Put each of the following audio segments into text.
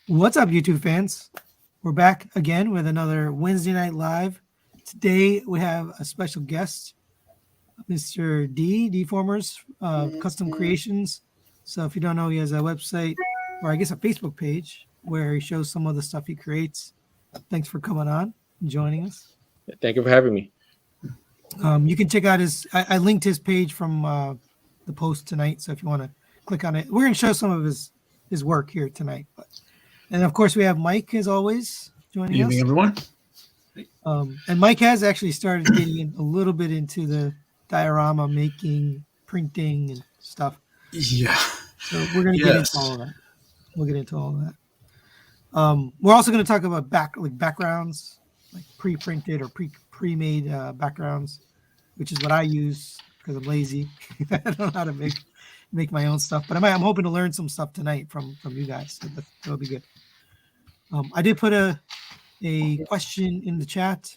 What's up, YouTube fans? We're back again with another Wednesday Night Live. Today we have a special guest, Mr. Dformers, Custom Creations. So if you don't know, he has a website, or I guess a Facebook page, where he shows some of the stuff he creates. Thanks for coming on and joining us. Thank you for having me. You can check out I linked his page from the post tonight. So if you want to click on it, we're going to show some of his work here tonight. And of course, we have Mike, as always, joining Evening, us. everyone. And Mike has actually started getting a little bit into the diorama making, printing, and stuff. Yeah. So we're going to get into all of that. We'll get into all of that. We're also going to talk about backgrounds, like pre-printed or pre-made backgrounds, which is what I use because I'm lazy. I don't know how to make my own stuff, but I'm hoping to learn some stuff tonight from you guys. So that'll be good. I did put a question in the chat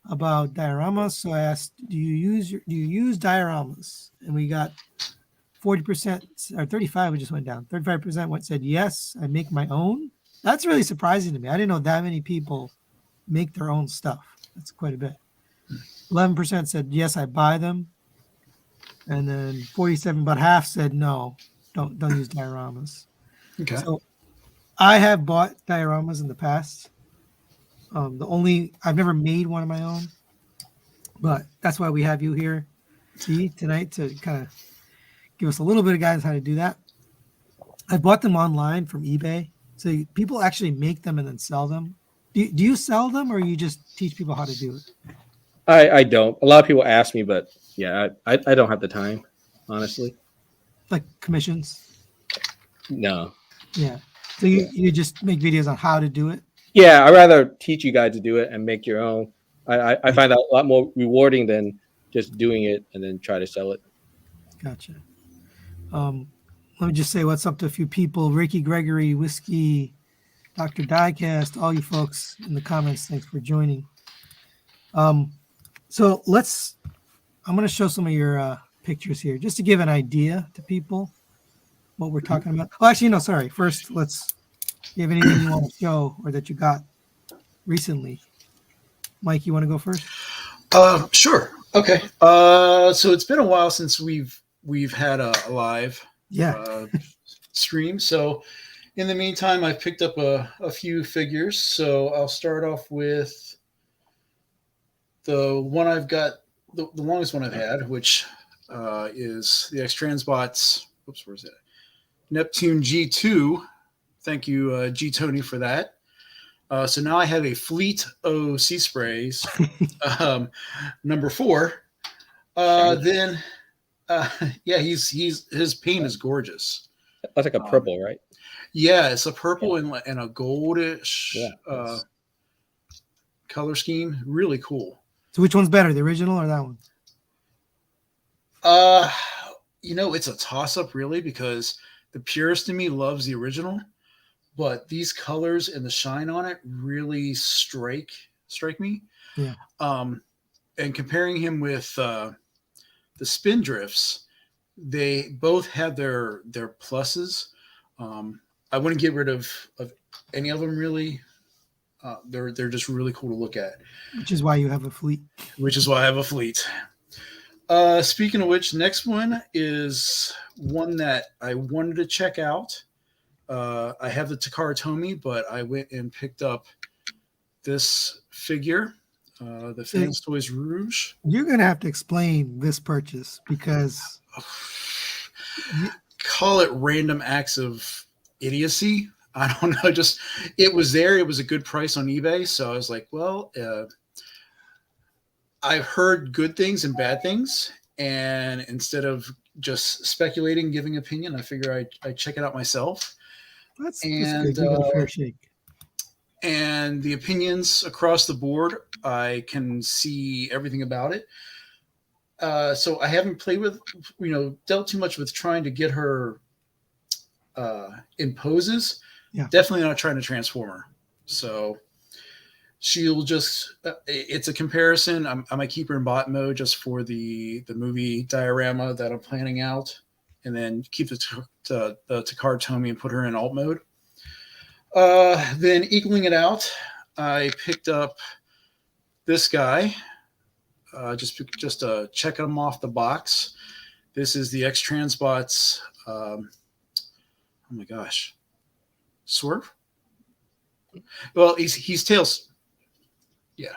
about dioramas. So I asked, do you use dioramas? And we got 40% or 35. We just went down. 35% said yes, I make my own. That's really surprising to me. I didn't know that many people make their own stuff. That's quite a bit. 11% said yes, I buy them. And then 47, about half, said no, don't use dioramas. Okay. So I have bought dioramas in the past. I've never made one of my own, but that's why we have you here, tonight to kind of give us a little bit of guidance how to do that. I bought them online from eBay, so people actually make them and then sell them. Do you sell them, or you just teach people how to do it? I don't. A lot of people ask me, but yeah, I don't have the time, honestly. Like commissions? No. Yeah. So you just make videos on how to do it? Yeah, I'd rather teach you guys to do it and make your own. I find that a lot more rewarding than just doing it and then try to sell it. Gotcha. Let me just say what's up to a few people. Ricky Gregory, Whiskey, Dr. Diecast, all you folks in the comments, thanks for joining. So I'm going to show some of your pictures here just to give an idea to people what we're talking about. Oh, actually, no, sorry. First, do you have anything you want to show or that you got recently? Mike, you want to go first? Sure. Okay. So it's been a while since we've had a live stream. So in the meantime, I've picked up a few figures. So I'll start off with the one I've got, the longest one I've had, which is the X-Transbots. Oops, where's it? Neptune G2. Thank you, G Tony, for that. So now I have a Fleet O Sea Sprays, number 4. Then, his paint is gorgeous. That's like a purple, right? Yeah, it's a purple and a goldish color scheme. Really cool. So which one's better, the original or that one? It's a toss-up, really, because the purist in me loves the original, but these colors and the shine on it really strike me. Yeah. And comparing him with the Spindrifts, they both have their pluses. I wouldn't get rid of any of them, really. They're just really cool to look at. Which is why you have a fleet. Speaking of which, next one is one that I wanted to check out. I have the Takara Tomy, but I went and picked up this figure, the Fans Toys Rouge. You're going to have to explain this purchase because... Call it random acts of idiocy. I don't know. Just it was there. It was a good price on eBay. So I was like, well, I've heard good things and bad things. And instead of just speculating, giving opinion, I figure I'd check it out myself. That's good. Give it a fair shake. And the opinions across the board, I can see everything about it. So I haven't played with, dealt too much with trying to get her in poses. Yeah. Definitely not trying to transform her. So she'll just, it's a comparison. I might keep her in bot mode just for the movie diorama that I'm planning out, and then keep the Takara Tomy and put her in alt mode. Then equaling it out, I picked up this guy. Just checking them off the box. This is the X Transbots. Oh my gosh, Swerve. Well, he's Tails. Yeah,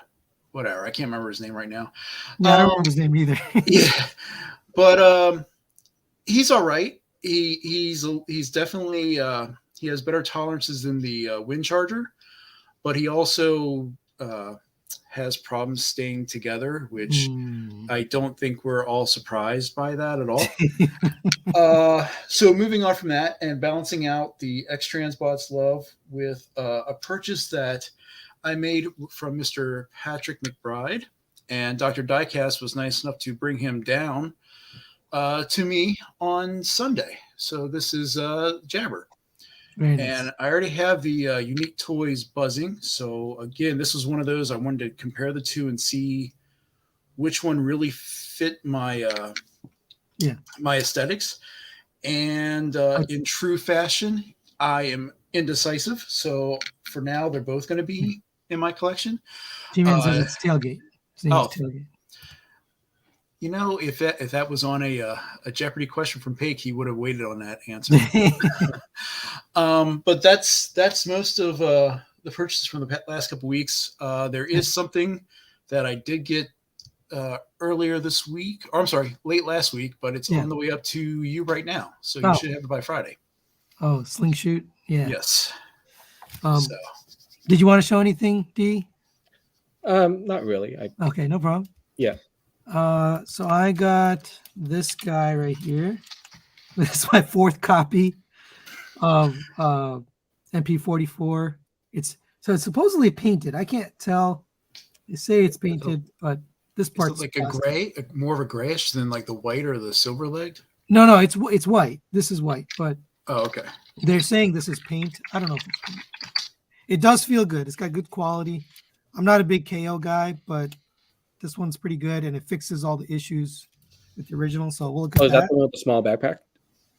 whatever. I can't remember his name right now. Yeah, I don't remember his name either. Yeah, but he's all right. He's definitely he has better tolerances than the Wind Charger, but he also has problems staying together, which I don't think we're all surprised by that at all. So moving on from that and balancing out the X Transbots love with a purchase that I made from Mr. Patrick McBride, and Dr. Diecast was nice enough to bring him down to me on Sunday. So this is Jabber. Very nice. And I already have the Unique Toys buzzing. So again, this was one of those I wanted to compare the two and see which one really fit my my aesthetics. And in true fashion, I am indecisive. So for now, they're both going to be in my collection. G-Man says it's Tailgate. His name is Tailgate. You know, if that was on a Jeopardy question from Paik, he would have waited on that answer. But that's most of the purchases from the last couple of weeks. There is something that I did get earlier this week, or I'm sorry, late last week, but it's on the way up to you right now. So you should have it by Friday. Oh, Sling Shoot. Yeah. Yes. Did you want to show anything, D? Not really. Okay, no problem. Yeah. So I got this guy right here. This is my fourth copy of MP44. It's supposedly painted. I can't tell. They say it's painted, but this part's like a gray, more of a grayish than like the white or the silver legged. No, it's white. This is white, but okay. They're saying this is paint. I don't know if it's paint. It does feel good. It's got good quality. I'm not a big KO guy, but this one's pretty good, and it fixes all the issues with the original. So we'll look at that. Is that the one with the small backpack?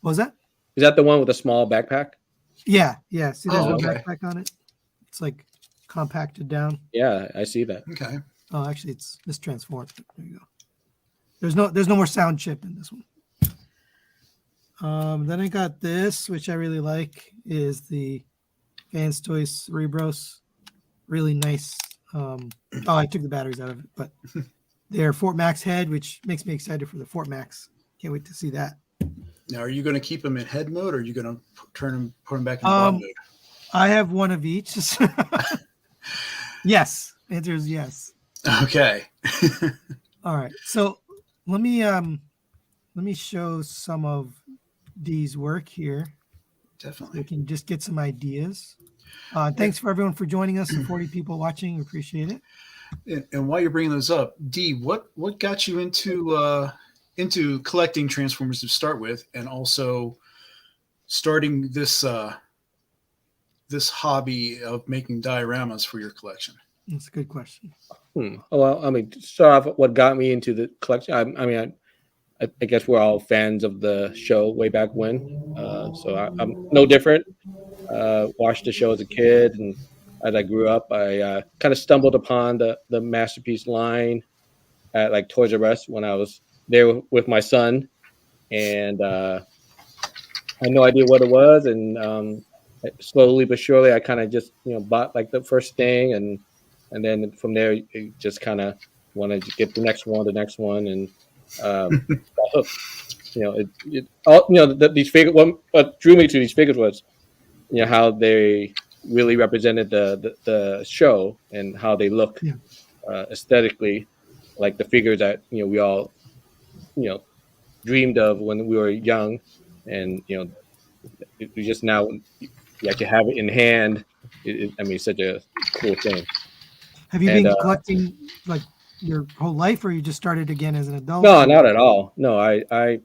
What was that? Is that the one with the small backpack? Yeah. See, there's no backpack on it. It's like compacted down. Yeah, I see that. Okay. Oh, actually, it's transformed. There you go. There's no more sound chip in this one. Then I got this, which I really like, is the Vans Toys Cerebros. Really nice. I took the batteries out of it, but they're Fort Max head, which makes me excited for the Fort Max. Can't wait to see that. Now, are you going to keep them in head mode, or are you going to put them back in bod mode? I have one of each. Yes, the answer is yes. Okay. All right. So let me show some of D's work here. Definitely. So we can just get some ideas. Thanks for everyone for joining us. The 40 people watching, we appreciate it. And while you're bringing those up, D, what got you into collecting Transformers to start with, and also starting this this hobby of making dioramas for your collection? That's a good question. Well, I mean, to start off, what got me into the collection? I guess we're all fans of the show way back when, so I'm no different. Watched the show as a kid, and as I grew up, I kind of stumbled upon the Masterpiece line at like Toys R Us when I was there with my son, and I had no idea what it was, and slowly but surely, I kind of just bought like the first thing, and then from there, it just kind of wanted to get the next one, and these figures. What drew me to these figures was, how they really represented the show and how they look aesthetically, like the figures that we all dreamed of when we were young, and it just now to have it in hand. It's such a cool thing. Have you been collecting like your whole life, or you just started again as an adult? No, not at all. No, I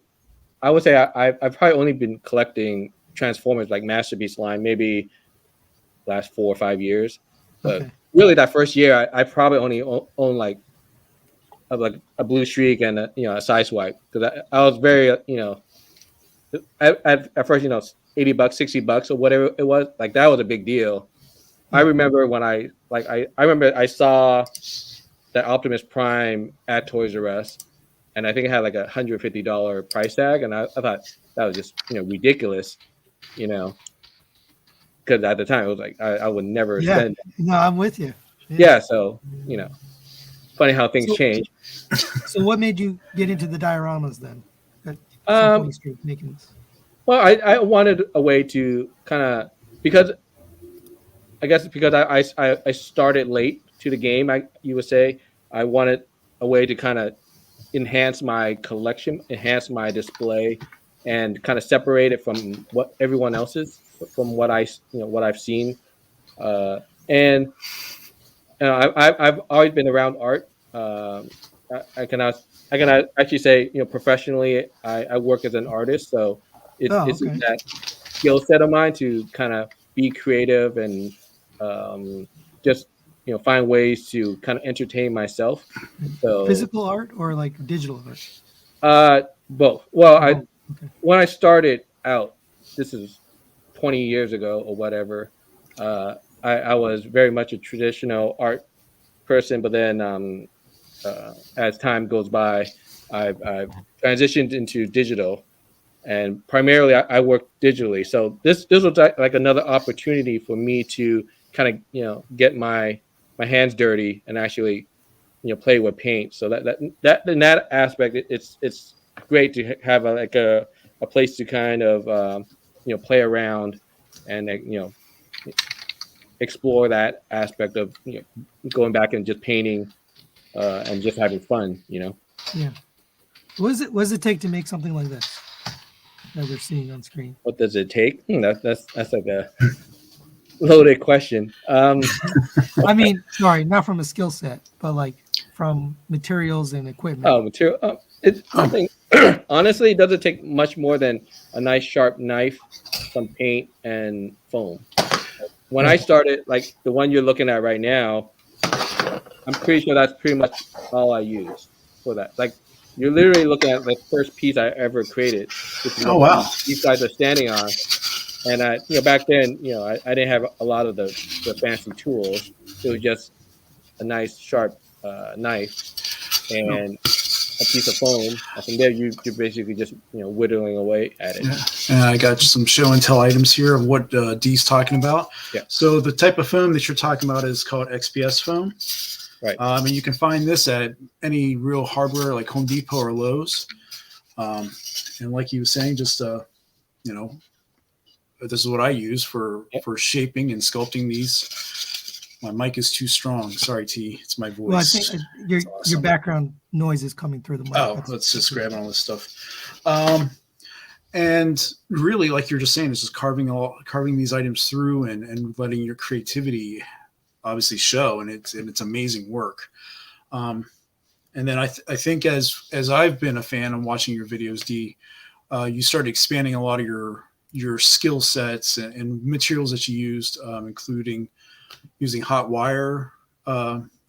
would say I've probably only been collecting Transformers, like Masterpiece line, maybe last 4 or 5 years. But really, that first year, I probably only owned like a Blue Streak and a Sideswipe, because I was very at first $80, $60 or whatever it was. Like that was a big deal. I remember when I remember I saw that Optimus Prime at Toys R Us, and I think it had like $150 price tag, and I thought that was just ridiculous, because at the time it was like I would never Yeah. spend. No, I'm with you. Yeah, so funny how things So- change. So what made you get into the dioramas then? At some Um, point you started making this. Well, I wanted a way to kind of because I guess because I started late to the game. You would say I wanted a way to kind of enhance my collection, enhance my display, and kind of separate it from what everyone else's, from what what I've seen. And I've always been around art. I can actually say professionally I work as an artist, so it's Okay. that skill set of mine to kind of be creative and just find ways to kind of entertain myself. So Physical art or like digital art? both. Well, Okay. when I started out, this is 20 years ago or whatever. I was very much a traditional art person, but then as time goes by, I've transitioned into digital, and primarily I work digitally. So this was like another opportunity for me to kind of get my hands dirty and actually play with paint. So that in that aspect, it's great to have a place to kind of play around and explore that aspect of going back and just painting and just having fun. Yeah. What does it take to make something like this that we're seeing on screen? What does it take? That's like a loaded question. I mean, sorry, not from a skill set, but like from materials and equipment. Material. I think honestly, it doesn't take much more than a nice sharp knife, some paint, and foam. When I started, like the one you're looking at right now, I'm pretty sure that's pretty much all I use for that. Like you're literally looking at the first piece I ever created. Which is Oh, what wow. these guys are standing on. And back then, I didn't have a lot of the fancy tools. It was just a nice sharp knife and a piece of foam. And from there, you're basically just whittling away at it. Yeah. And I got some show and tell items here of what Dee's talking about. Yeah. So the type of foam that you're talking about is called XPS foam. Right. And you can find this at any real hardware like Home Depot or Lowe's. And like he was saying, just this is what I use for shaping and sculpting these. My mic is too strong. Sorry, T. It's my voice. Well, I think your background noise is coming through the mic. Oh, let's just grab all this stuff. And really, like you're just saying, it's just carving these items through and letting your creativity obviously show, and it's amazing work. And then I think as I've been a fan and watching your videos, D, you started expanding a lot of your skill sets and materials that you used, including using hot wire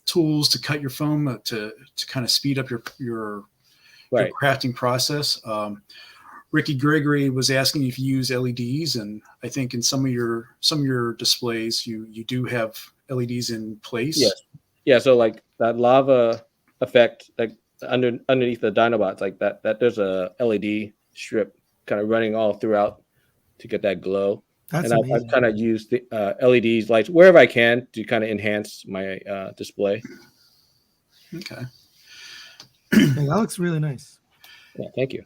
tools to cut your foam to kind of speed up your crafting process. Ricky Gregory was asking if you use LEDs, and I think in some of your displays you do have LEDs in place. Yes. Yeah. So like that lava effect, like underneath the Dinobots, like that there's a LED strip kind of running all throughout to get that glow. That's and amazing. I've kind of used the LEDs lights wherever I can to kind of enhance my display. Okay. That looks really nice. Yeah, thank you.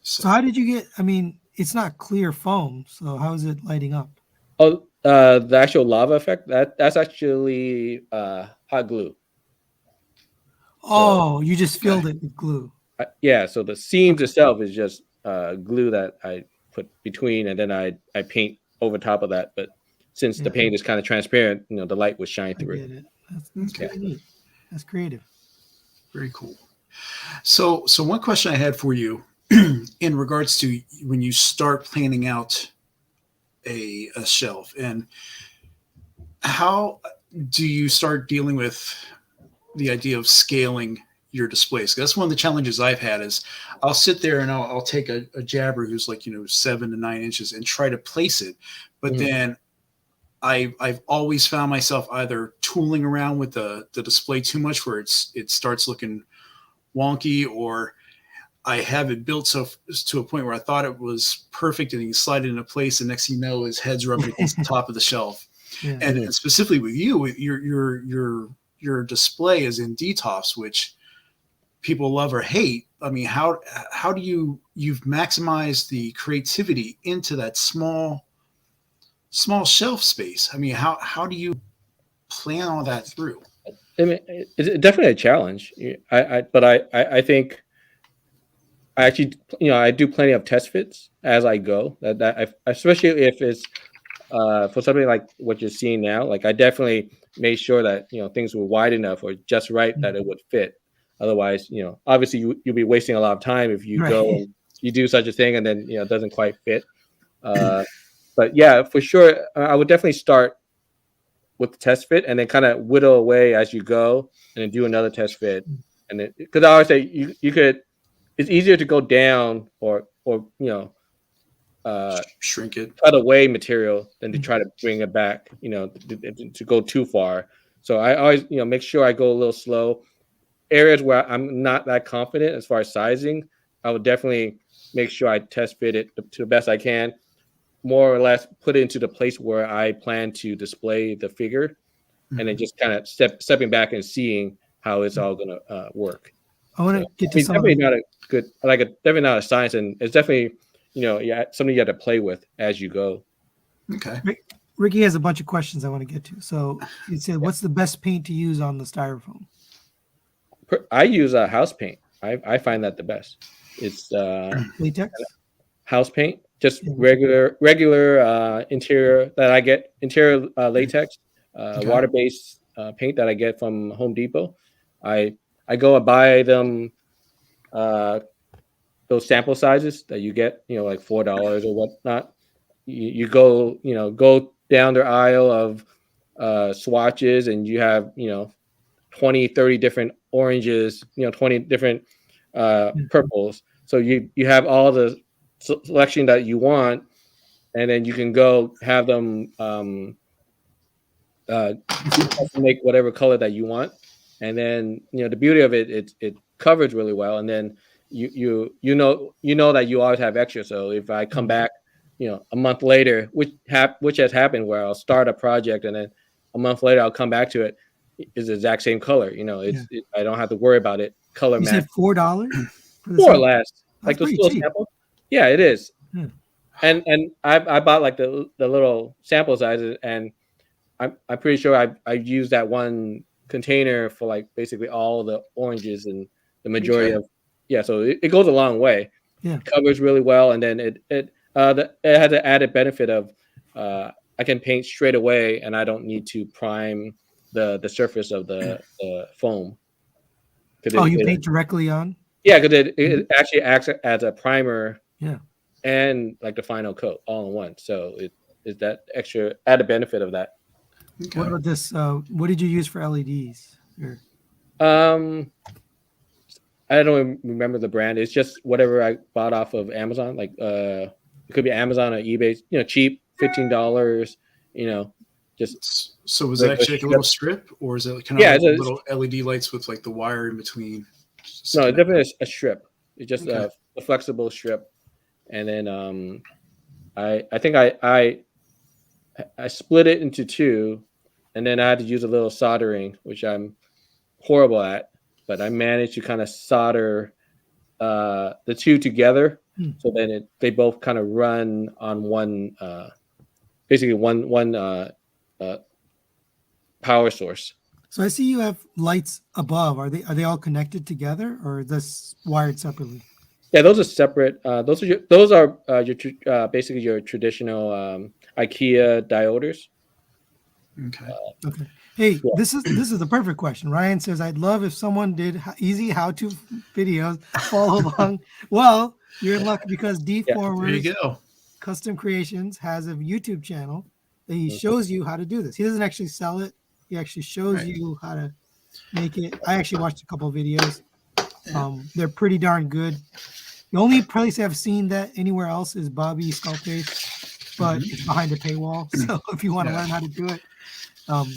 So how did you get? I mean, it's not clear foam, so how is it lighting up? Oh, the actual lava effect, that's actually hot glue. Oh, you just filled it with glue. Yeah, so the seams itself is just glue that I put between, and then I paint over top of that. But since the paint is kind of transparent, the light would shine through. I get it. That's pretty neat. That's creative. Very cool. So one question I had for you in regards to when you start planning out a shelf, and how do you start dealing with the idea of scaling your displays. That's one of the challenges I've had is I'll sit there and I'll take a jabber who's like, 7 to 9 inches and try to place it. But then I've always found myself either tooling around with the display too much where it starts looking wonky, or I have it built to a point where I thought it was perfect and you slide it into place, and next thing you know, his head's rubbing against the top of the shelf. Yeah. And specifically with you, your display is in DTOFs, which people love or hate. I mean, how do you've maximized the creativity into that small shelf space? I mean, how do you plan all that through? I mean, it's definitely a challenge. I think I actually, I do plenty of test fits as I go. Especially if it's for something like what you're seeing now. Like I definitely made sure that things were wide enough or just right that it would fit. Otherwise, obviously you'll be wasting a lot of time if you go and you do such a thing and then it doesn't quite fit. But yeah, for sure, I would definitely start with the test fit and then kind of whittle away as you go, and then do another test fit. And then, because I always say you could. It's easier to go down or shrink it, cut away material than to try to bring it back. To go too far. So I always make sure I go a little slow. Areas where I'm not that confident as far as sizing, I would definitely make sure I test fit it to the best I can. More or less put it into the place where I plan to display the figure, and then just kind of stepping back and seeing how it's all going to work. I want to get to definitely not a good, definitely not a science, and it's definitely something you have to play with as you go. Okay. Ricky has a bunch of questions I want to get to. So he said, "What's the best paint to use on the styrofoam?" I use house paint. I find that the best. It's latex house paint, just regular interior that I get, interior latex, water-based paint that I get from Home Depot. I go and buy them those sample sizes that you get, like $4 or whatnot. You go down their aisle of swatches, and you have 20, 30 different oranges, 20 different purples. So you have all the selection that you want, and then you can go have them make whatever color that you want. And then the beauty of it covers really well. And then you know that you always have extra. So if I come back a month later, which has happened, where I'll start a project and then a month later I'll come back to it, is the exact same color. I don't have to worry about it. Color match. You said $4? More or less. Like those little samples. Yeah, it is. And I bought like the little sample sizes, and I'm pretty sure I used that one container for like basically all the oranges and the majority of so it goes a long way. It covers really well, and then it has an added benefit of I can paint straight away, and I don't need to prime the surface of the foam. You paint directly on? Yeah, because it actually acts as a primer. And like the final coat all in one. So it is that extra added benefit of that. Okay. What about this? What did you use for LEDs? I don't remember the brand. It's just whatever I bought off of Amazon. Like it could be Amazon or eBay. Cheap, $15. Just so was it actually like a little strip, or is it kind of like little LED lights with like the wire in between? No, it's definitely a strip. It's just a flexible strip. And then I think I split it into two, and then I had to use a little soldering, which I'm horrible at, but I managed to kind of solder the two together, so then they both kind of run on one, basically one power source. So I see you have lights above. Are they all connected together, or is this wired separately? Yeah, those are separate. Those are basically your traditional IKEA diodes. Okay. Okay. Hey, this is the perfect question. Ryan says, "I'd love if someone did easy how-to videos. Follow along." Well, you're in luck because Dformers Custom Creations has a YouTube channel that he shows you how to do this. He doesn't actually sell it. He actually shows you how to make it. I actually watched a couple of videos. They're pretty darn good. The only place I've seen that anywhere else is Bobby Sculptace, but it's behind a paywall. So if you want to learn how to do it,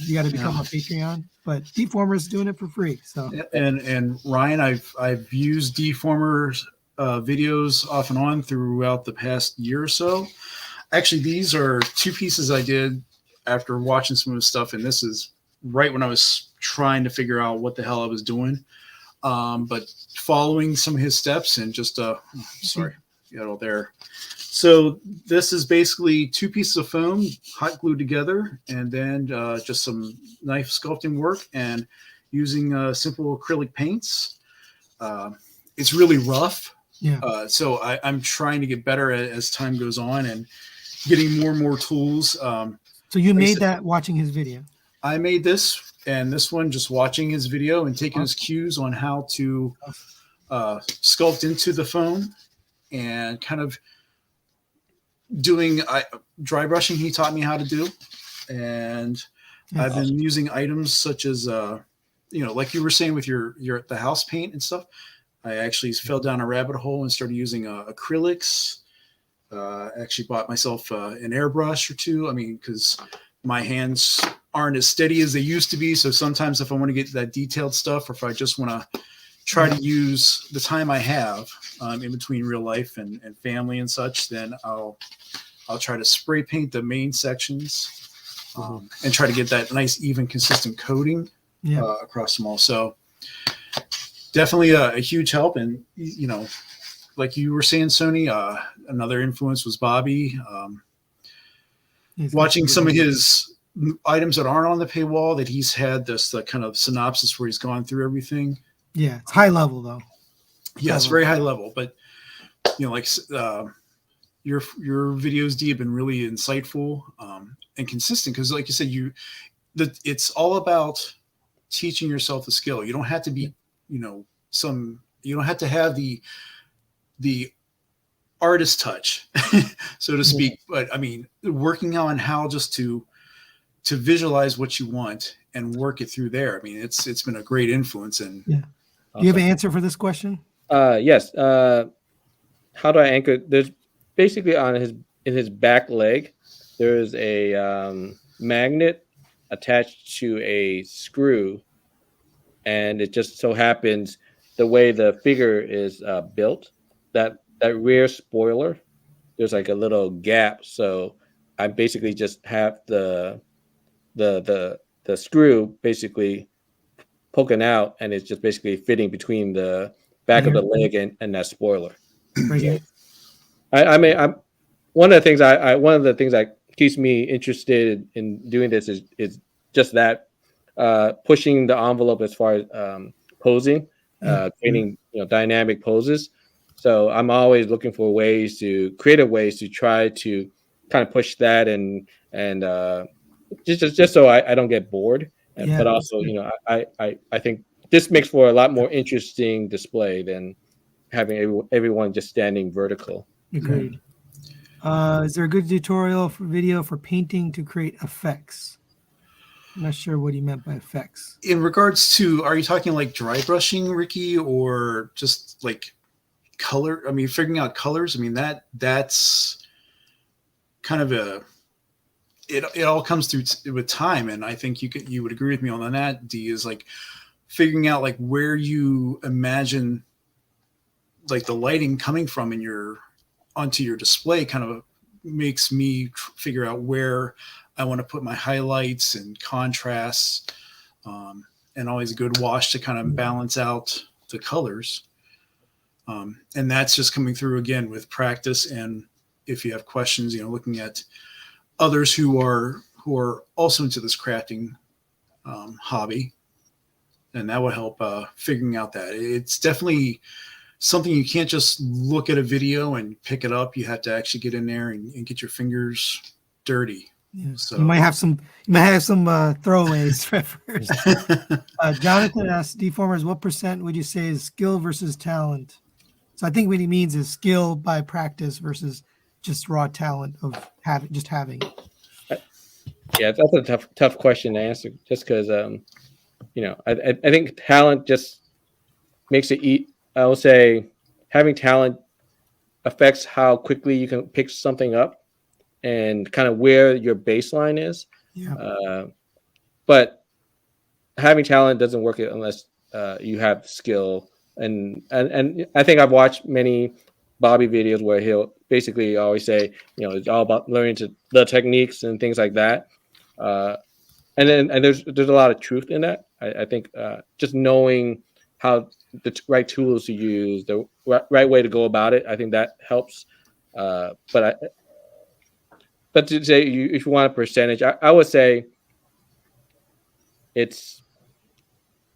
you got to become a Patreon. But Dformers is doing it for free. So and Ryan, I've used Dformers videos off and on throughout the past year or so. Actually, these are two pieces I did after watching some of his stuff, and this is right when I was trying to figure out what the hell I was doing. But following some of his steps and just sorry, got it all there. So this is basically two pieces of foam hot glued together, and then just some knife sculpting work and using simple acrylic paints. It's really rough. Yeah. So I'm trying to get better as time goes on and getting more and more tools. So you made that watching his video? I made this and this one just watching his video and taking his cues on how to sculpt into the foam and kind of doing dry brushing he taught me how to do. And I've been using items such as, like you were saying with your the house paint and stuff. I actually fell down a rabbit hole and started using acrylics. Actually bought myself an airbrush or two. I mean, because my hands aren't as steady as they used to be. So sometimes if I want to get that detailed stuff, or if I just want to try to use the time I have in between real life and family and such, then I'll try to spray paint the main sections and try to get that nice, even, consistent coating across them all. So definitely a huge help. And, like you were saying, Sony, another influence was Bobby. Watching some of his items that aren't on the paywall that he's had this kind of synopsis where he's gone through everything. Yeah, it's high level though. Yeah, it's very high level, but like your videos, D, have been really insightful and consistent because, like you said, it's all about teaching yourself the skill. You don't have to be, you don't have to have the artist touch, so to speak. But I mean, working on how just to visualize what you want and work it through there. I mean, it's been a great influence. And do you have an answer for this question? Yes. How do I anchor? There's basically in his back leg, there's a magnet attached to a screw, and it just so happens the way the figure is built, that rear spoiler, there's like a little gap. So I basically just have the screw basically poking out, and it's just basically fitting between the back of the leg and that spoiler. Right here. I'm one of the things that keeps me interested in doing this is just that pushing the envelope as far as posing, creating dynamic poses. So I'm always looking for creative ways to try to kind of push that and just so I don't get bored. But also, I think this makes for a lot more interesting display than having everyone just standing vertical. Agreed. Is there a good tutorial for video for painting to create effects? I'm not sure what he meant by effects. In regards to, are you talking like dry brushing, Ricky, or just like color? I mean, figuring out colors. I mean, that's kind of it all comes through with time. And I think you would agree with me on that, D, is like figuring out like where you imagine like the lighting coming from onto your display kind of makes me figure out where I want to put my highlights and contrasts, and always a good wash to kind of balance out the colors. And that's just coming through again with practice. And if you have questions, looking at others who are also into this crafting hobby, and that will help figuring out that. It's definitely something you can't just look at a video and pick it up. You have to actually get in there and get your fingers dirty. Yeah. So you might have some throwaways first. Jonathan asked, Dformers, what % would you say is skill versus talent? So I think what he means is skill by practice versus just raw talent of having it. Yeah, that's a tough question to answer, just because I think talent just makes it I will say having talent affects how quickly you can pick something up and kind of where your baseline is. Yeah. But having talent doesn't work unless you have skill. And I think I've watched many Bobby videos where he'll basically always say, it's all about learning the techniques and things like that. And there's a lot of truth in that. I think just knowing how the right tools to use, the right way to go about it, I think that helps. But to say if you want a percentage, I would say it's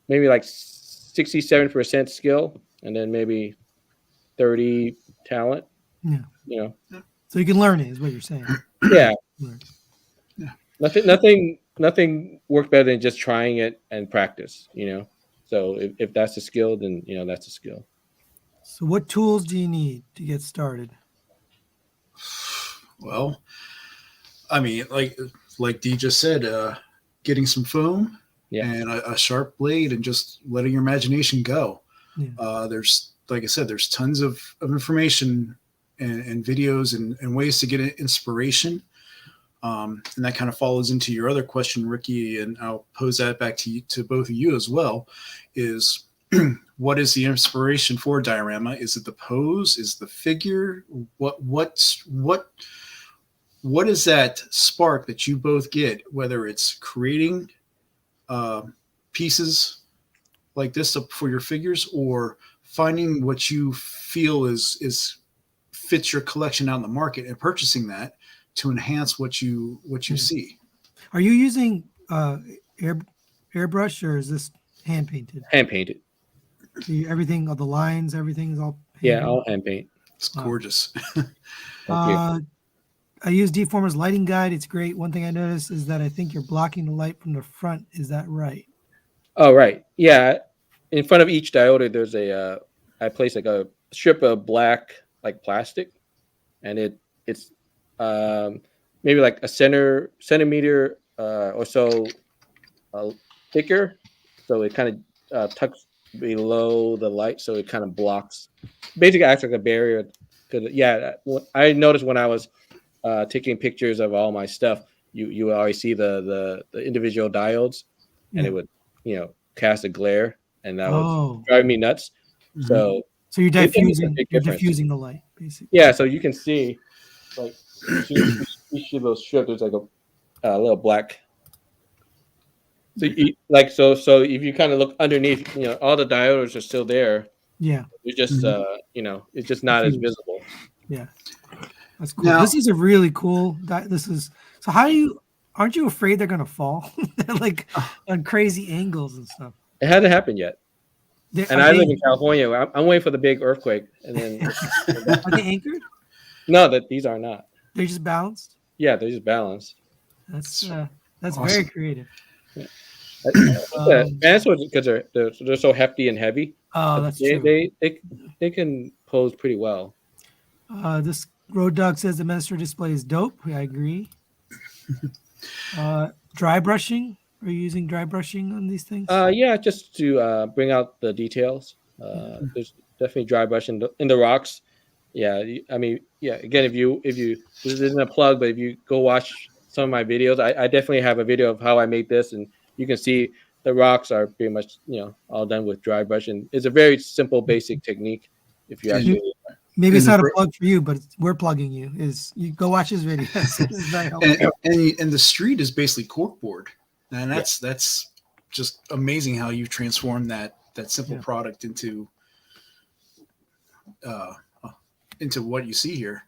maybe like 67% skill, and then maybe 30 talent. Yeah. So you can learn it, is what you're saying. Yeah. Yeah. Nothing works better than just trying it and practice. So if that's a skill, then that's a skill. So what tools do you need to get started? Well, I mean, like Dee just said, getting some foam and a sharp blade and just letting your imagination go. Yeah. There's, like I said, there's tons of information and videos and ways to get inspiration. And that kind of follows into your other question, Ricky, and I'll pose that back to both of you as well, is what is the inspiration for Diorama? Is it the pose? Is the figure? What is that spark that you both get, whether it's creating pieces like this for your figures or finding what you feel is fits your collection out in the market and purchasing that to enhance what you see. Are you using airbrush or is this hand painted? Hand painted. Everything, all the lines, everything is all hand-painted? All hand paint. It's gorgeous. I use Dformers lighting guide. It's great. One thing I noticed is that I think you're blocking the light from the front. Is that right? Oh, right. Yeah. In front of each diode, there's I place like a strip of black like plastic, and it's maybe like a centimeter or so thicker, so it kind of tucks below the light, so it kind of blocks, basically acts like a barrier. Because I noticed when I was taking pictures of all my stuff, you always see the individual diodes, and it would cast a glare, and that would drive me nuts. Mm-hmm. So you're diffusing the light, basically. Yeah, so you can see like each of those strips, there's like a little black. So so if you kind of look underneath, all the diodes are still there. Yeah. It's just it's just not as visible. Yeah. That's cool. Now, this is a really cool. So aren't you afraid they're gonna fall? Like on crazy angles and stuff. It hasn't happened yet. I live in California. I'm waiting for the big earthquake, and then are they anchored? No, these are not. They're just balanced. Yeah, they're just balanced. That's awesome. Very creative. Yeah. And that's because they're so hefty and heavy. Oh, that's true. They can pose pretty well. This Road Dog says the Master display is dope. I agree. Dry brushing. Are you using dry brushing on these things? Yeah, just to bring out the details. There's definitely dry brushing in the rocks. Yeah, I mean, yeah. Again, if you this isn't a plug, but if you go watch some of my videos, I definitely have a video of how I made this, and you can see the rocks are pretty much all done with dry brushing. It's a very simple, basic technique. If you actually maybe it's not a plug for you, but we're plugging you. Is you go watch his videos. and the street is basically corkboard, and that's just amazing how you transformed that simple product into what you see here.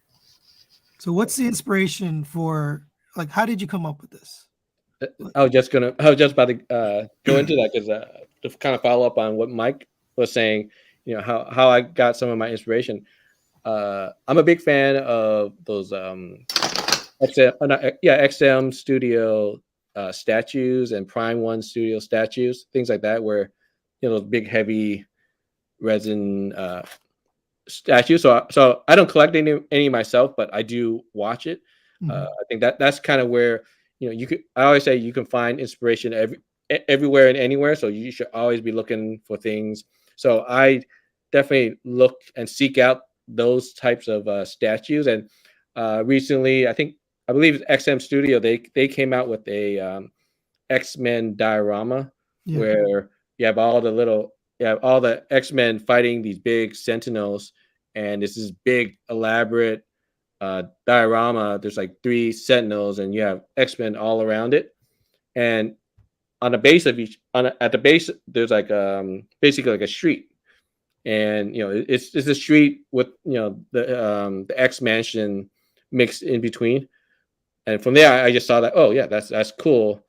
So what's the inspiration for, like, how did you come up with this? I was just about to go into that because to kind of follow up on what Mike was saying, how I got some of my inspiration. I'm a big fan of those XM Studio statues and Prime One Studio statues, things like that, where those big heavy resin statues. So I don't collect any myself, but I do watch it. Mm-hmm. I think that's kind of where you could. I always say you can find inspiration everywhere and anywhere. So you should always be looking for things. So I definitely look and seek out those types of statues. And recently, I believe it's XM Studio. They came out with a X-Men diorama Yeah. where you have all the X-Men fighting these big sentinels, and it's this big elaborate diorama. There's like 3 sentinels, and you have X-Men all around it. And on the base of at the base, there's like basically like a street, and it's a street with the X Mansion mixed in between. And from there, I just saw that, oh yeah, that's cool.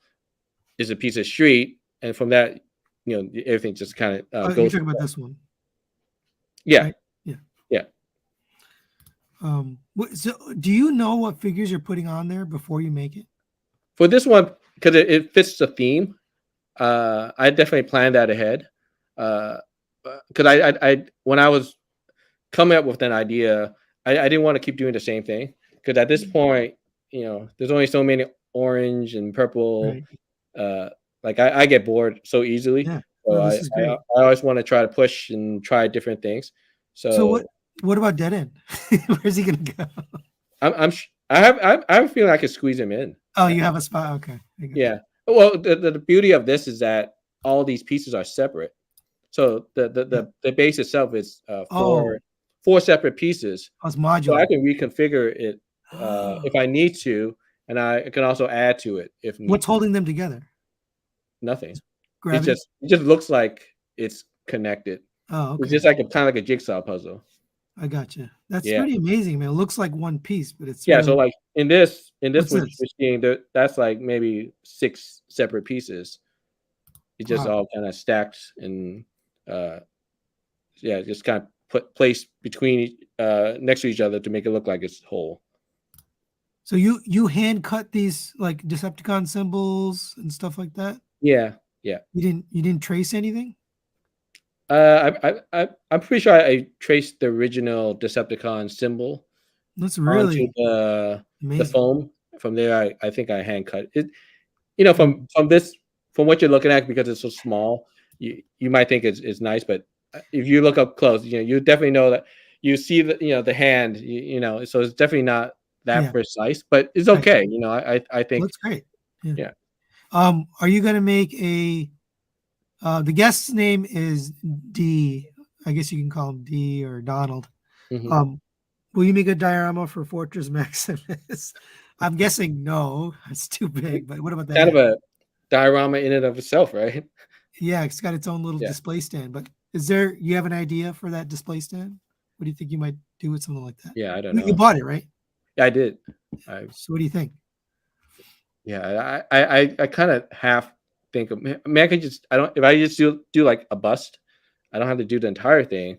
It's a piece of street, and from that, everything just kind of You're goes. talking about this one. Yeah, Right? Yeah. yeah. So do you know what figures you're putting on there before you make it? For this one, because it fits the theme, I definitely planned that ahead. Because I when I was coming up with an idea, I didn't want to keep doing the same thing, because at this point, there's only so many orange and purple. Right. Like I get bored so easily. Yeah. So No, this is great. I always want to try to push and try different things. So what about Dead End? Where's he gonna go? I have a feeling I could squeeze him in. Oh, you have a spot. Okay. Yeah. Well, the beauty of this is that all these pieces are separate. So the base itself is four separate pieces. It's modular. So I can reconfigure it if I need to, and I can also add to it if need. What's holding them together? Nothing. Gravity? It just looks like it's connected. Oh, okay. It's just like kind of like a jigsaw puzzle. I got you. That's pretty amazing, man. It looks like one piece, but it's really... So like in this machine, that's like maybe 6 separate pieces. It just all kind of stacked and just kind of placed between next to each other to make it look like it's whole. So you hand cut these like Decepticon symbols and stuff like that? Yeah. You didn't trace anything? I'm pretty sure I traced the original Decepticon symbol. That's really onto the foam. From there, I think I hand cut it. From what you're looking at, because it's so small, you might think it's nice, but if you look up close, you definitely know that you see the hand. So it's definitely not that precise, but it's okay. I think that's great. Yeah. Are you gonna make a? The guest's name is D. I guess you can call him D or Donald. Mm-hmm. Will you make a diorama for Fortress Maximus? I'm guessing no. It's too big. But what about that? Kind of a diorama in and of itself, right? Yeah, it's got its own little display stand. But you have an idea for that display stand? What do you think you might do with something like that? Yeah, I don't know. You bought it, right? Yeah, I did. So what do you think? Yeah, I kind of half think of, I can just, if I just do like a bust, I don't have to do the entire thing.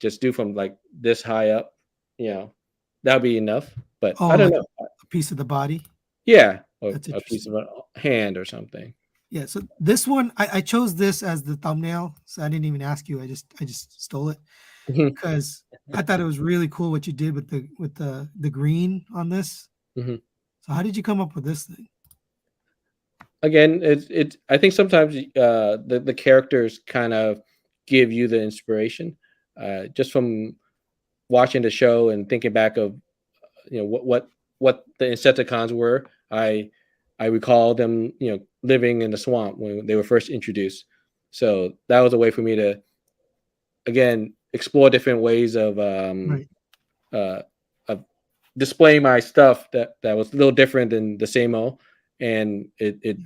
Just do from like this high up, that'll be enough. But I don't know. A piece of the body? Yeah, or a piece of a hand or something. Yeah, so this one, I chose this as the thumbnail, so I didn't even ask you. I just stole it because I thought it was really cool what you did with the green on this. Mm-hmm. So how did you come up with this thing? Again, I think sometimes the characters kind of give you the inspiration, just from watching the show and thinking back of what the Insecticons were. I recall them living in the swamp when they were first introduced. So that was a way for me to again explore different ways of displaying my stuff that was a little different than the same old, and it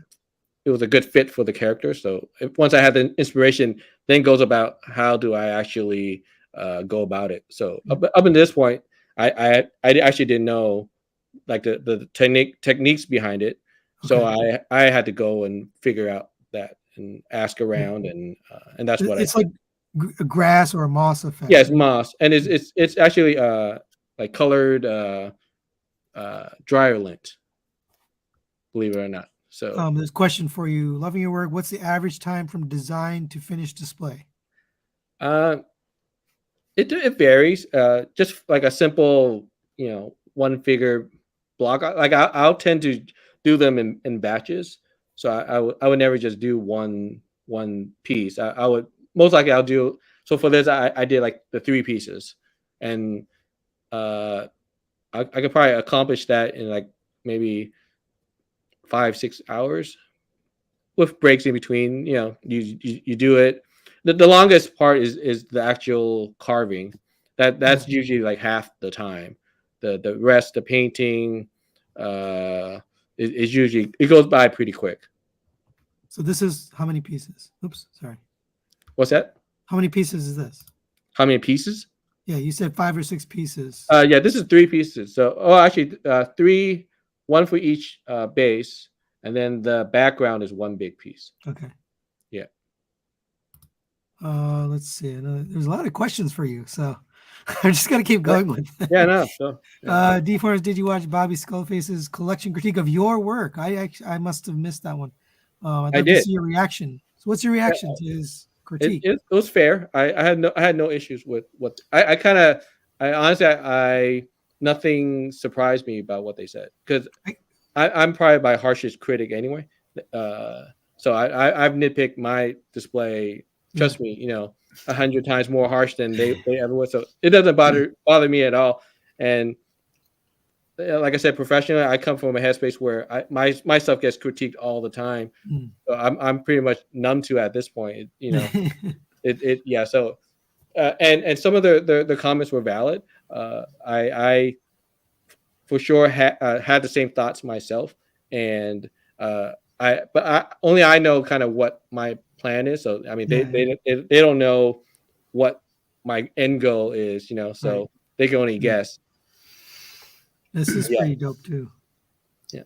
was a good fit for the character. So once I had the inspiration, then goes about how do I actually go about it. So up until this point, I actually didn't know like the techniques behind it. So I had to go and figure out that and ask around, and that's what it's like a grass or a moss effect. Yeah, it's moss, and it's actually like colored dryer lint, believe it or not. So there's a question for you. Loving your work. What's the average time from design to finished display? It varies. Just like a simple, one figure block. Like I'll tend to do them in batches. So I would never just do one piece. I would most likely I'll do So for this, I did like the 3 pieces, and I could probably accomplish that in like maybe 5-6 hours with breaks in between. You do it. The longest part is the actual carving. That's usually like half the time. The rest, the painting, is usually, it goes by pretty quick. So this is how many pieces? Oops, sorry. What's that? How many pieces is this? How many pieces? Yeah, you said 5 or 6 pieces. Yeah, this is 3 pieces. So, actually, 3, 1 for each base, and then the background is 1 big piece. Okay. Yeah. Let's see. I know there's a lot of questions for you, so I'm just gonna keep going with it. Yeah, no. So, yeah. Dformers, did you watch Bobby Skullface's collection critique of your work? I must have missed that one. I'd love to see your reaction. So, what's your reaction to his critique? It was fair. I had no issues with what I honestly nothing surprised me about what they said, because I'm probably my harshest critic anyway. So I've nitpicked my display. Trust me, 100 times more harsh than they ever would. So it doesn't bother me at all. And like I said, professionally, I come from a headspace where my stuff gets critiqued all the time. So I'm pretty much numb to at this point. Yeah. So and some of the comments were valid. I for sure had the same thoughts myself, and I know kind of what my plan is. So I mean, they don't know what my end goal is, so they can only guess. This is pretty dope too. Yeah.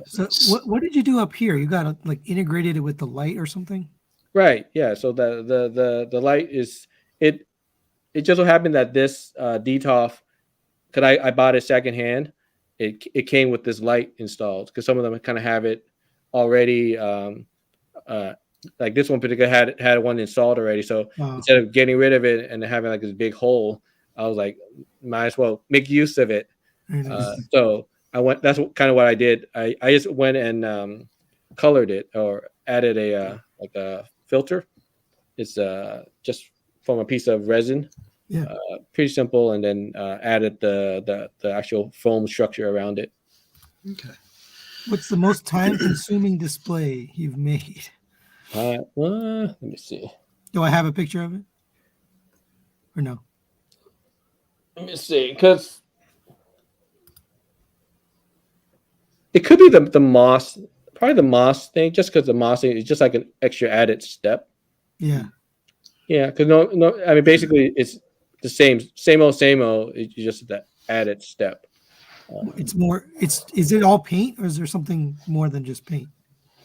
So what did you do up here? You got like integrated it with the light or something? Right. Yeah. So the light is it just so happened that this DTOF, because I bought it secondhand, it came with this light installed, because some of them kind of have it already. Like this one particular had one installed already. So instead of getting rid of it and having like this big hole, I was like, might as well make use of it. So that's kind of what I did. I just went and colored it, or added a like a filter. It's just from a piece of resin. Yeah. Pretty simple, and then added the actual foam structure around it. Okay. What's the most time-consuming display you've made? Let me see. Do I have a picture of it, or no? Let me see, because it could be the moss, probably the moss thing, just because the moss thing is just like an extra added step. Yeah. Yeah, because no, I mean, basically it's the same old. It's just that added step. It's more. Is it all paint, or is there something more than just paint?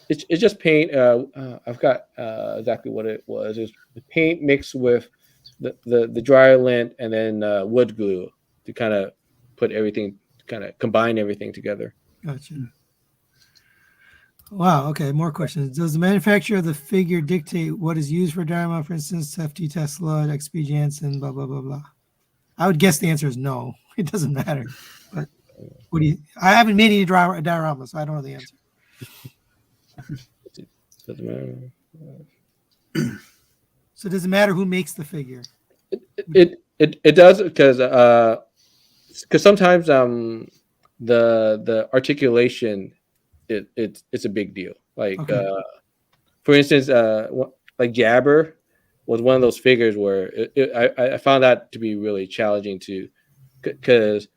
It's just paint. I've got exactly what it was. It was the paint mixed with the dryer lint, and then wood glue to kind of put everything, kind of combine everything together. Gotcha. Wow. Okay. More questions. Does the manufacturer of the figure dictate what is used for diorama? For instance, FT Tesla, XP Jansen, blah blah blah blah. I would guess the answer is no. It doesn't matter. But what do you? I haven't made any dioramas, so I don't know the answer. Doesn't matter. So does it matter who makes the figure? It does, because sometimes the articulation it's a big deal. Like for instance, like Jabber was one of those figures where I found that to be really challenging to, because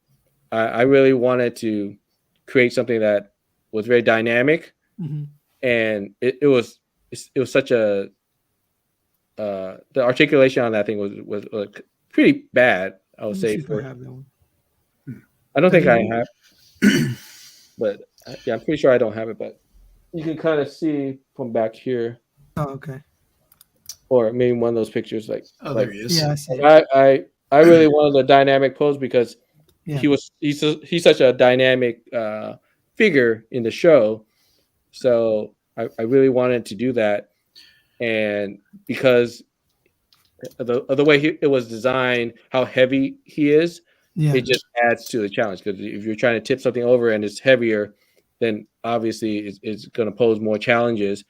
I really wanted to create something that was very dynamic, and it was such a the articulation on that thing was like pretty bad, I would say. I have that one. I don't think I have, but yeah, I'm pretty sure I don't have it. But you can kind of see from back here. Oh, okay. Or maybe one of those pictures, like, there he is. Yeah, I see. I really wanted the dynamic pose, because he's such a dynamic figure in the show. So I really wanted to do that, and because of the way it was designed, how heavy he is, it just adds to the challenge. Because if you're trying to tip something over and it's heavier, then obviously it's going to pose more challenges.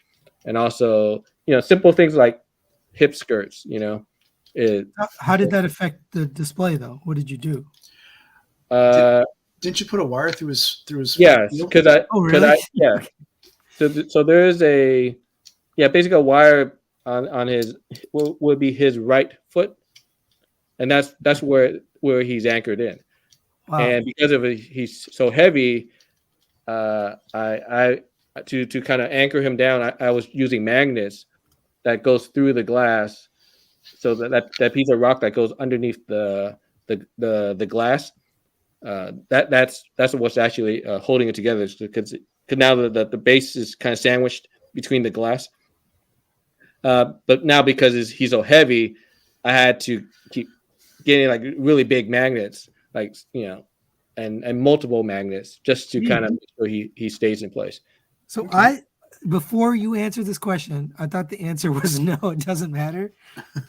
And also, simple things like hip skirts. It How did that affect the display, though? What did you do? Didn't you put a wire through his yes, heel? because Oh, really? yeah. So there is basically a wire on his would be his right foot, and that's where he's anchored in. Wow. And because of it, he's so heavy. I to kind of anchor him down, I was using magnets that goes through the glass, so that piece of rock that goes underneath the glass. That's what's actually holding it together, because now the base is kind of sandwiched between the glass. But now because he's so heavy, I had to keep getting like really big magnets, like and multiple magnets, just to kind of make sure he stays in place. So before you answer this question, I thought the answer was no, it doesn't matter.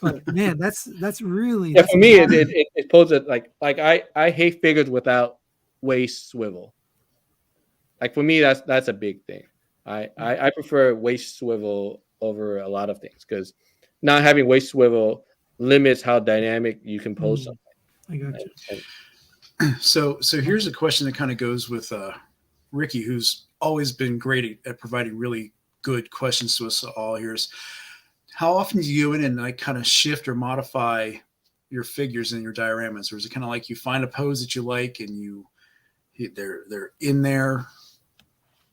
But man, that's really for me it poses like I hate figures without waist swivel. Like for me, that's a big thing. I prefer waist swivel over a lot of things, because not having waist swivel limits how dynamic you can pose something. I got you. So here's a question that kind of goes with Ricky, who's always been great at providing really good questions to us all. Here's: how often do you go in and like kind of shift or modify your figures and your dioramas, or is it kind of like you find a pose that you like and they're in there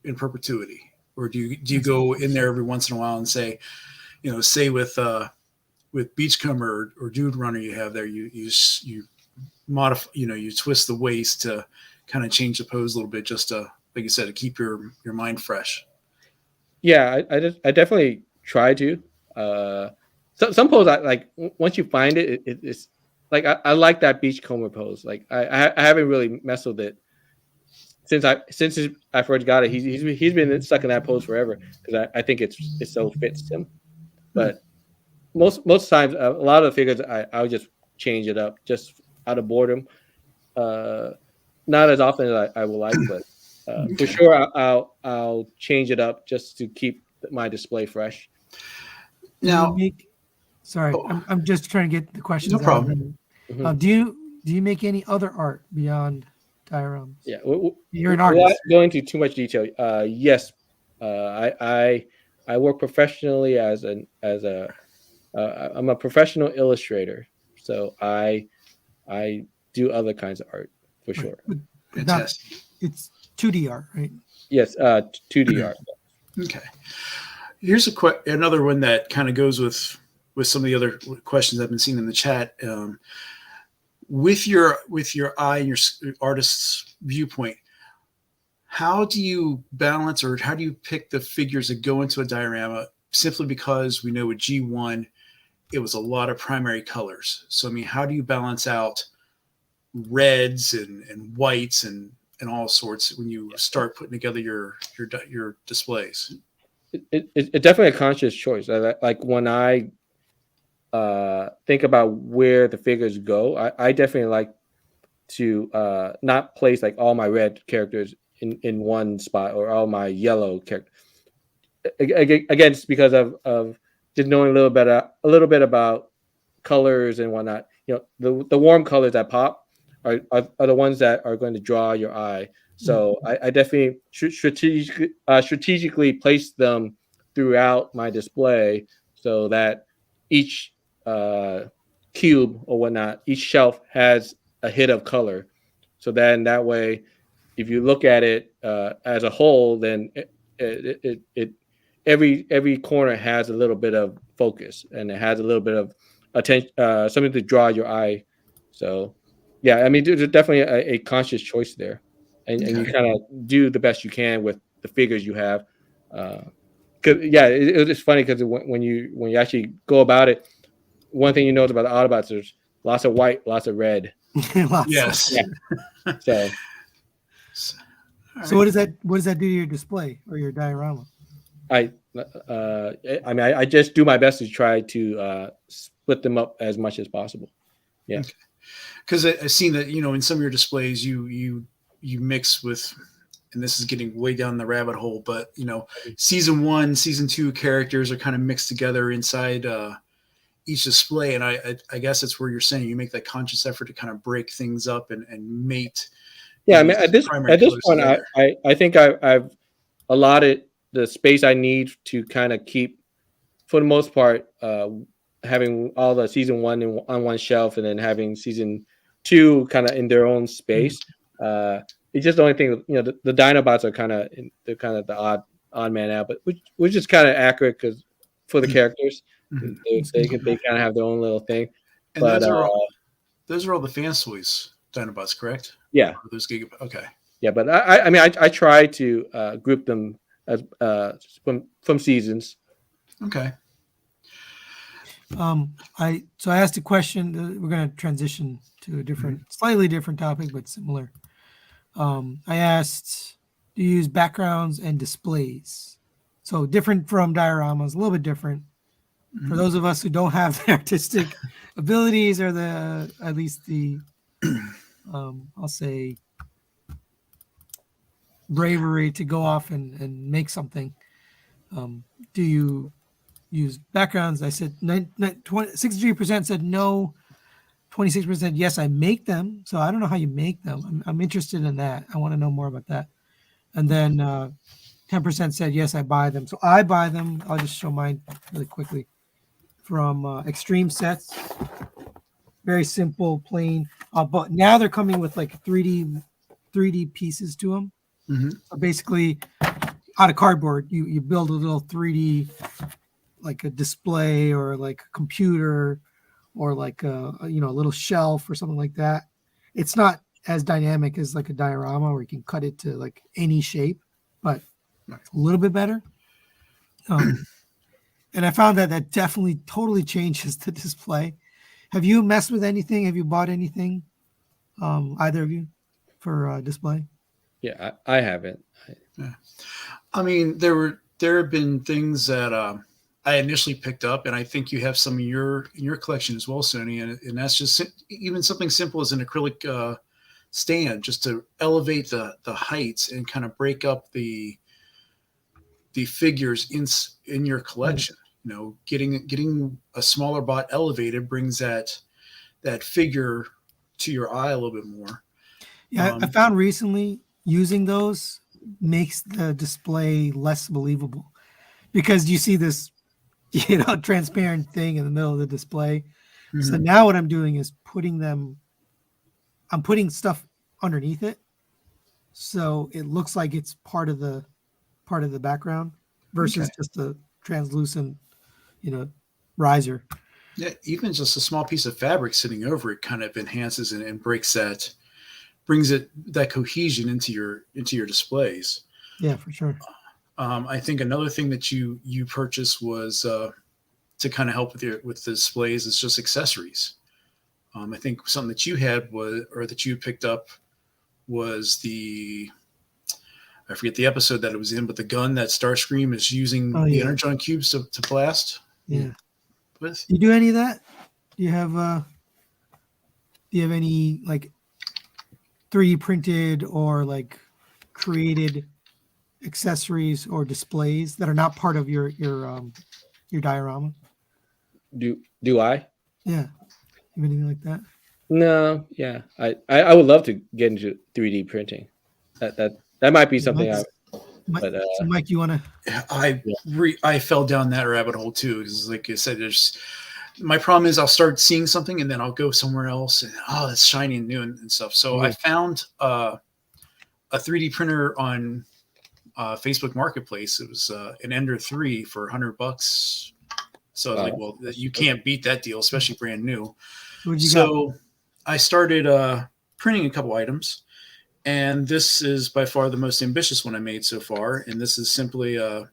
in perpetuity, or do you go in there every once in a while and say, say with Beachcomber or Dude Runner you have there, you modify, you twist the waist to kind of change the pose a little bit, just to, like you said, to keep your mind fresh? Yeah, I definitely try to. Some pose I like, once you find it's like I like that Beachcomber pose. Like I haven't really messed with it since I first got it. He's been stuck in that pose forever, because I think it so fits him. But most times, a lot of the figures I would just change it up just out of boredom. Not as often as I would like, but for sure I'll change it up just to keep my display fresh. Now, I'm just trying to get the questions. No problem. Mhm. Do you make any other art beyond dioramas? Yeah, You're an artist. Without going into too much detail, yes, I work professionally I'm a professional illustrator, so I do other kinds of art for sure. It's 2D art, right? Yes, 2D art. Okay. Here's another one that kind of goes with some of the other questions I've been seeing in the chat. With your eye and your artist's viewpoint, how do you balance, or how do you pick the figures that go into a diorama? Simply because we know with G1, it was a lot of primary colors. So, I mean, how do you balance out reds and whites and all sorts when you start putting together your displays? It's definitely a conscious choice. Like when I think about where the figures go, I definitely like to not place like all my red characters in one spot, or all my yellow characters. Again, it's because of just knowing a little bit about colors and whatnot. The warm colors that pop are the ones that are going to draw your eye. So I definitely strategically place them throughout my display, so that each cube or whatnot, each shelf has a hit of color. So then that way, if you look at it as a whole, then every corner has a little bit of focus, and it has a little bit of attention, something to draw your eye. So yeah, I mean, there's definitely a conscious choice there, and you kind of do the best you can with the figures you have. It's funny because when you actually go about it, one thing you notice about the Autobots, there's lots of white, lots of red. Yes. Yeah. So what does that do to your display or your diorama? I mean, I just do my best to try to split them up as much as possible. Yeah. Because I've seen that, in some of your displays, you mix with, and this is getting way down the rabbit hole, but season 1, season 2 characters are kind of mixed together inside each display. And I guess it's where you're saying you make that conscious effort to kind of break things up and mate. Yeah, I mean, at this point, together. I think I've allotted the space I need to kind of keep, for the most part, having all the season 1 on one shelf, and then having season 2 kind of in their own space. It's just the only thing, the Dinobots are they're kind of the odd man out, but which is kind of accurate because for the characters, they kind of have their own little thing. And but those are all the Fans Toys Dinobots, correct? Yeah, those okay. Yeah, but I mean, I try to group them as from seasons. Okay. I asked a question. We're going to transition to a slightly different topic, but similar. I asked, do you use backgrounds and displays? So different from dioramas, a little bit different. For those of us who don't have the artistic abilities or at least the, I'll say, bravery to go off and make something. Do you use backgrounds? I said 63% said no, 26% yes, I make them. So I don't know how you make them. I'm interested in that. I want to know more about that. And then 10% said yes, I buy them. So I buy them. I'll just show mine really quickly. From Extreme Sets, very simple, plain. But now they're coming with like 3D pieces to them. So basically, out of cardboard, you build a little 3D, like a display or like a computer, or like a little shelf or something like that. It's not as dynamic as like a diorama where you can cut it to like any shape, but a little bit better. And I found that definitely totally changes the display. Have you messed with anything? Have you bought anything, either of you, for display? Yeah, I haven't. Yeah. I mean, there have been things that I initially picked up, and I think you have some in your collection as well, Sony, and that's just even something simple as an acrylic stand, just to elevate the heights and kind of break up the figures in your collection. Getting a smaller bot elevated brings that figure to your eye a little bit more. Yeah, I found recently using those makes the display less believable, because you see this, transparent thing in the middle of the display. So now what I'm doing is I'm putting stuff underneath it, so it looks like it's part of the background versus just a translucent, riser. Yeah, even just a small piece of fabric sitting over it kind of enhances and brings that cohesion into your displays. Yeah, for sure. I think another thing that you purchased was to kind of help with the displays is just accessories. I think something that you had that you picked up was I forget the episode that it was in, but the gun that Starscream is using the energon cubes to blast. Yeah. With. You do any of that? Do you have any like 3D printed or like created accessories or displays that are not part of your diorama? Do I? Yeah. Have anything like that? No. Yeah. I would love to get into 3D printing. That might be something. So Mike, you want to? I fell down that rabbit hole too, because like I said, my problem is I'll start seeing something and then I'll go somewhere else and it's shiny and new and stuff. So I found a 3D printer on Facebook Marketplace. It was an Ender 3 for $100. So I was like, well, you can't beat that deal, especially brand new. So I started printing a couple items. And this is by far the most ambitious one I made so far. And this is simply a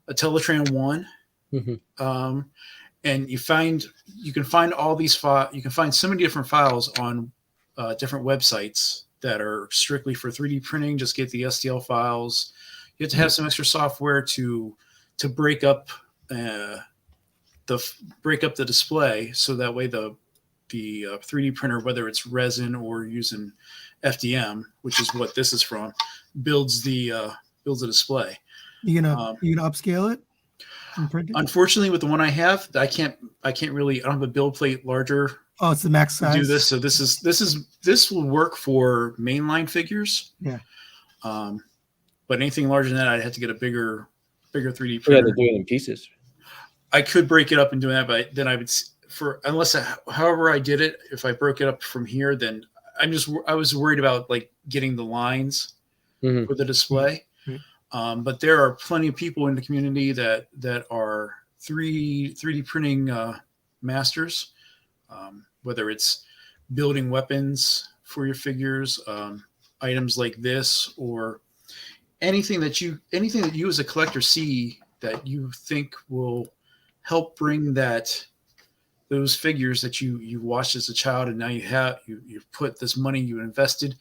Teletran 1. And you can find all these files. You can find so many different files on different websites that are strictly for 3D printing. Just get the STL files. You have to have some extra software to break up the display, so that way the 3D printer, whether it's resin or using FDM, which is what this is from, builds the display. You gonna upscale it? Imprinted? Unfortunately, with the one I have, I don't have a build plate larger Oh, it's the max to size. do this. So this will work for mainline figures. Yeah. But anything larger than that, I'd have to get a bigger 3D We had printer. to do it in pieces. I could break it up and do that, but then I would however I did it, if I broke it up from here, then I was worried about like getting the lines for the display. Mm-hmm. But there are plenty of people in the community that are 3D printing masters, whether it's building weapons for your figures, items like this, or anything that you as a collector see that you think will help bring those figures that you watched as a child, and now you've put this money you invested,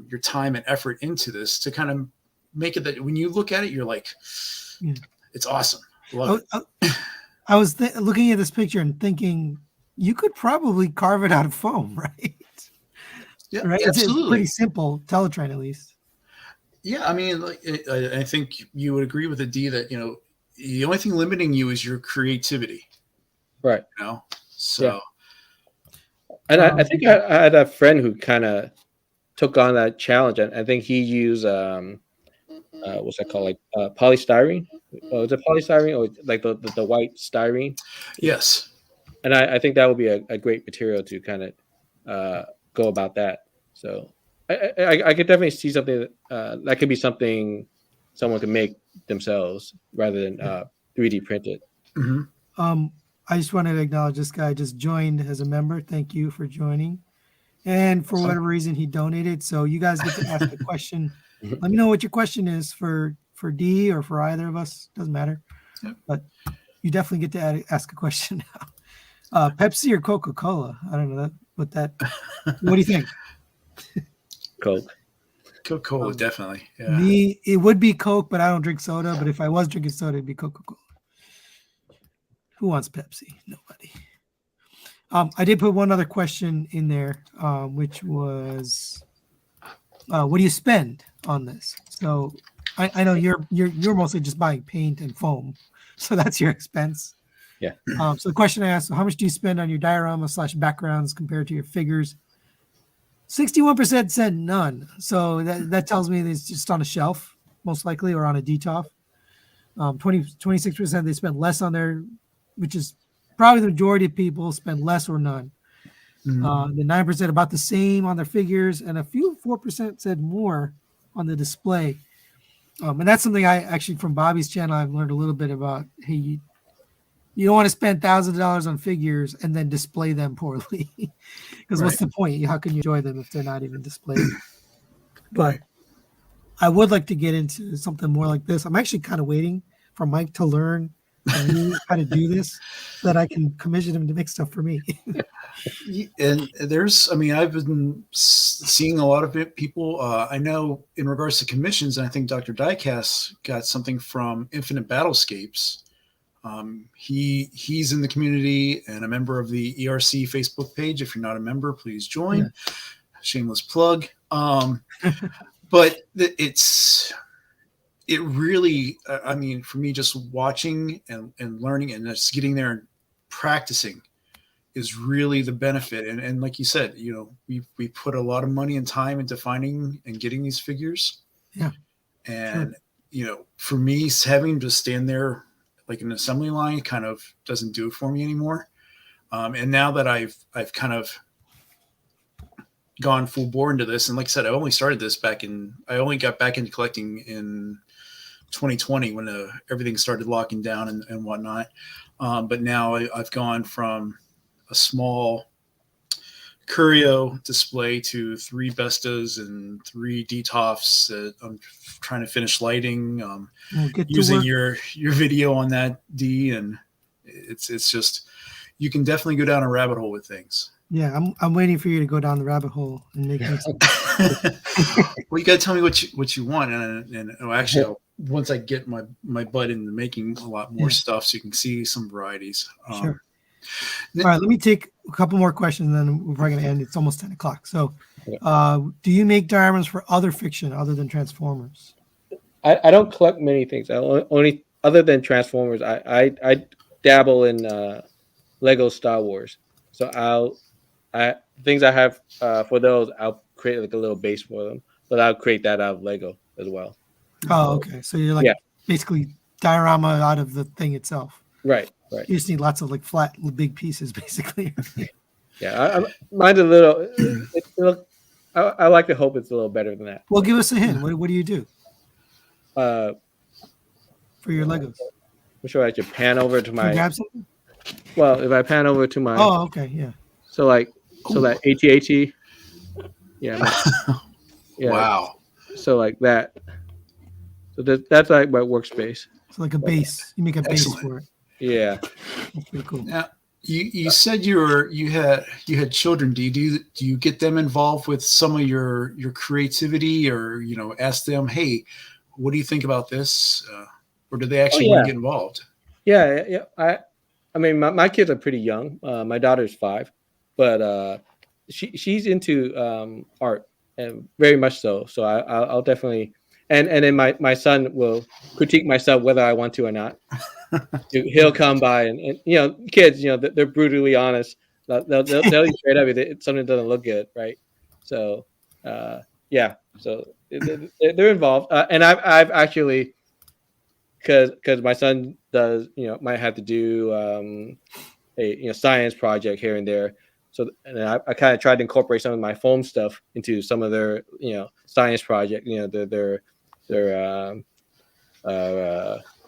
your time and effort into this to kind of make it that when you look at it, you're like, it's awesome. Love it. I was looking at this picture and thinking you could probably carve it out of foam, right? Yeah, right. Absolutely. It's pretty simple. Teletrain, at least. Yeah, I mean, I think you would agree with the D that the only thing limiting you is your creativity, right? So. Yeah. And I think I had a friend who kind of took on that challenge, and I think he used what's that called, like polystyrene? Oh, is it polystyrene or like the white styrene? Yes. And I think that would be a great material to kind of go about that. So I could definitely see something that could be something someone can make themselves rather than 3D printed. Mm-hmm. I just wanted to acknowledge this guy just joined as a member. Thank you for joining. And for whatever reason, he donated. So you guys get to ask a question. Let me know what your question is for D or for either of us. Doesn't matter. Yep. But you definitely get to ask a question now. Pepsi or Coca-Cola? I don't know what do you think? Coke. Coca-Cola, definitely. Yeah. Me, it would be Coke, but I don't drink soda. But if I was drinking soda, it'd be Coca-Cola. Who wants Pepsi? Nobody. I did put one other question in there, which was, what do you spend on this? So I know you're mostly just buying paint and foam, so that's your expense. Yeah. So the question I asked: how much do you spend on your diorama / backgrounds compared to your figures? 61% said none. So that tells me it's just on a shelf, most likely, or on a DTOF. 26% they spent less on their, which is probably the majority of people spend less or none. The 9% about the same on their figures, and a few 4% said more on the display. And that's something I actually, from Bobby's channel, I've learned a little bit about. Hey, you don't want to spend thousands of dollars on figures and then display them poorly, because what's the point? How can you enjoy them if they're not even displayed? But I would like to get into something more like this. I'm actually kind of waiting for Mike to learn from me how to do this, so that I can commission him to make stuff for me. And I've been seeing a lot of people. I know in regards to commissions, and I think Dr. Diecast got something from Infinite Battlescapes. He's in the community and a member of the ERC Facebook page. If you're not a member, please join. Yeah. Shameless plug. But it really, for me, just watching and learning and just getting there and practicing is really the benefit. And like you said, we put a lot of money and time into finding and getting these figures. Yeah. And, for me, having to stand there like an assembly line kind of doesn't do it for me anymore. And now that I've kind of gone full bore into this, and like I said, I only started this I only got back into collecting in 2020 when everything started locking down and whatnot. But now I've gone from a small Curio display to 3 Bestas and 3 DTOFs that I'm trying to finish lighting, using your video on that, D, and it's just, you can definitely go down a rabbit hole with things. Yeah, I'm waiting for you to go down the rabbit hole and make me some. Well, you got to tell me what you want, and actually, once I get my butt into making a lot more stuff, so you can see some varieties. Sure. All right, let me take a couple more questions, and then we're probably going to end. It's almost 10 o'clock. So, do you make dioramas for other fiction other than Transformers? I don't collect many things. I'll other than Transformers, I dabble in Lego Star Wars. So I things I have for those, I'll create like a little base for them, but I'll create that out of Lego as well. Oh, okay. So you're like Yeah. basically diorama out of the thing itself. Right. You just need lots of like flat, big pieces, basically. Yeah, mine's a little. I like to hope it's a little better than that. Well, give us a hint. What do you do Uh, for your Legos? I'm sure I should pan over to Can you my. grab something? Well, if I pan over to my. Oh, okay, yeah. So that AT-AT. Yeah. Yeah. Wow. So like that. So that's like my workspace. So like a base. You make a base Excellent. for it. Yeah. That's pretty cool. Now, you said you had children. Do you get them involved with some of your creativity, or ask them, hey, what do you think about this, or do they actually want to get involved? Yeah. I mean, my kids are pretty young. My daughter's 5, but she's into art, and very much so. So I'll definitely, and then my son will critique myself whether I want to or not. He'll come by and kids, they're brutally honest. They'll tell you straight up if something doesn't look good, right? So yeah, so they're involved, and I've actually, because my son does, might have to do a science project here and there. So and I kind of tried to incorporate some of my foam stuff into some of their science project. Their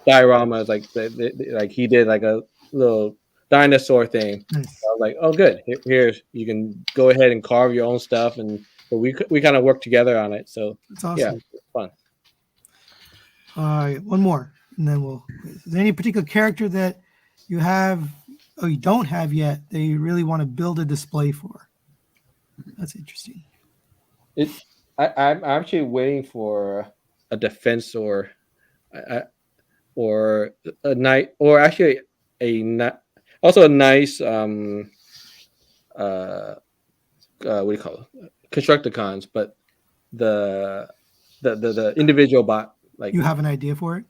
dioramas, like he did like a little dinosaur thing. Nice. I was like, oh, good. Here's, you can go ahead and carve your own stuff, and we kind of work together on it. So That's awesome. yeah, it's fun. All right, one more, and then is there any particular character that you have or you don't have yet that you really want to build a display for? That's interesting. I'm actually waiting for a defense or a night, or actually also a nice what do you call it? Constructicons, but the individual bot. Like, You have an idea for it?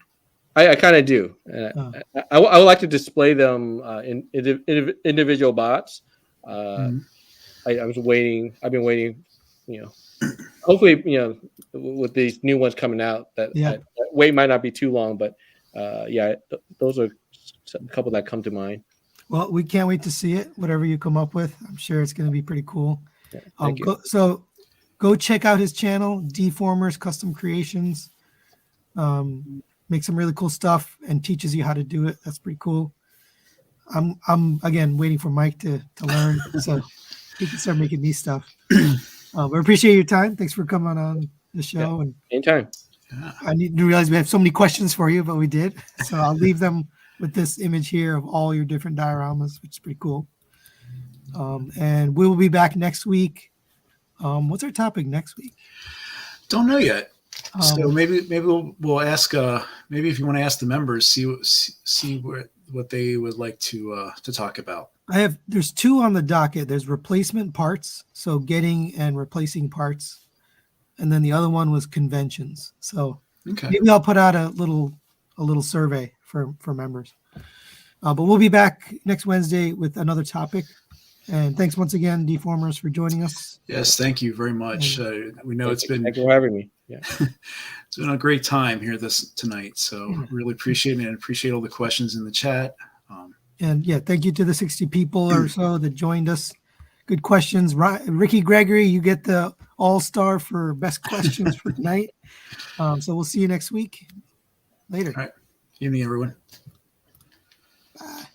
I kind of do. I would like to display them in individual bots. I was waiting. I've been waiting. Hopefully, with these new ones coming out, that wait might not be too long. But those are a couple that come to mind. Well, we can't wait to see it. Whatever you come up with, I'm sure it's going to be pretty cool. Yeah, thank you. Go check out his channel, Dformers Custom Creations. Make some really cool stuff and teaches you how to do it. That's pretty cool. I'm again waiting for Mike to learn so he can start making me stuff. We appreciate your time. Thanks for coming on the show. And anytime. I didn't realize we have so many questions for you, but we did. So I'll leave them with this image here of all your different dioramas, which is pretty cool. And we will be back next week. What's our topic next week? Don't know yet. So maybe we'll ask. Maybe if you want to ask the members, see what they would like to talk about. There's 2 on the docket. There's replacement parts, so getting and replacing parts, and then the other one was conventions. So maybe I'll put out a little survey for members. But we'll be back next Wednesday with another topic. And thanks once again, Dformers, for joining us. Yes, thank you very much. We know it's been. Thank you for having me. Yeah, it's been a great time here tonight. So really appreciate it, and appreciate all the questions in the chat. And thank you to the 60 people or so that joined us. Good questions. Ricky Gregory, you get the all-star for best questions for tonight. So we'll see you next week. Later. All right. Evening, everyone. Bye.